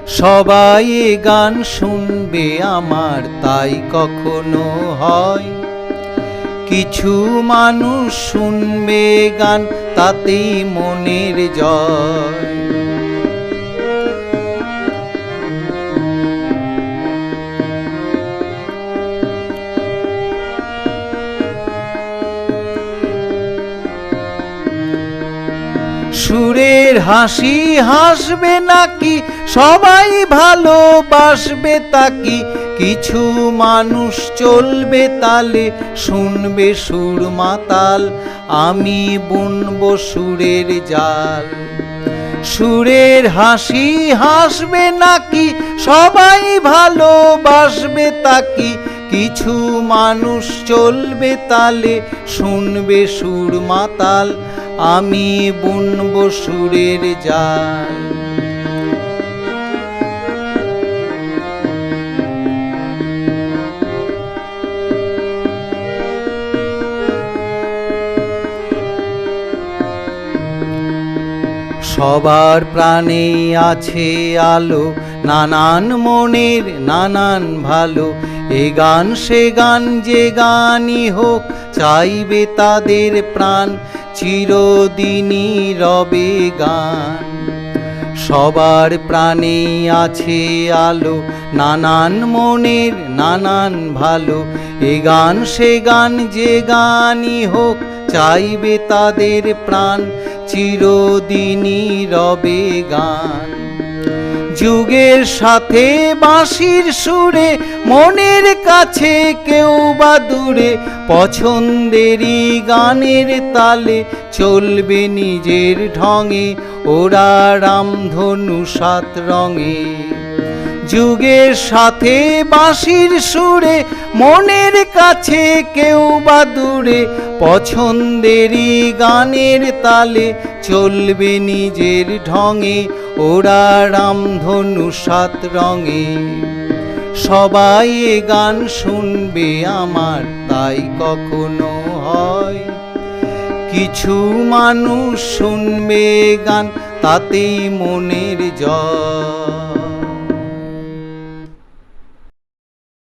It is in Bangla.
সবাই এ গান শুনবে আমার, তাই কখনো হয়? কিছু মানুষ শুনবে গান, তাতেই মনের জয়। সুরের হাসি হাসবে নাকি, সবাই ভালোবাসবে তাকি? কিছু মানুষ চলবে তালে, শুনবে সুর মাতাল, আমি বুনবো সুরের জাল। সুরের হাসি হাসবে নাকি, সবাই ভালোবাসবে তাকি? কিছু মানুষ চলবে তালে, শুনবে সুর মাতাল, আমি বুনবো সুরের জাল। সবার প্রাণে আছে আলো, নানান মনের নানান ভালো। এ গান সে গান যে গানই হোক, চাইবে তাদের প্রাণ, চিরদিনই রবে গান। সবার প্রাণে আছে আলো, নানান মনের নানান ভালো। এ গান সে গান যে গানই হোক, চাইবে তাদের প্রাণ, চিরদিনই রবে গান। যুগের সাথে বাঁশির সুরে, মনের কাছে কেউ বা দূরে, পছন্দেরই গানের তালে, চলবে নিজের ঢঙে ওরা রামধনু সাত রঙে। যুগের সাথে বাঁশির সুরে, মনের কাছে কেউ বা দূরে, পছন্দেরই গানের তালে, চলবে নিজের ঢঙে ওরা রামধনু সাত রঙে। সবাই এ গান শুনবে আমার, তাই কখনো হয়? কিছু মানুষ শুনবে গান, তাতেই মনের জয়।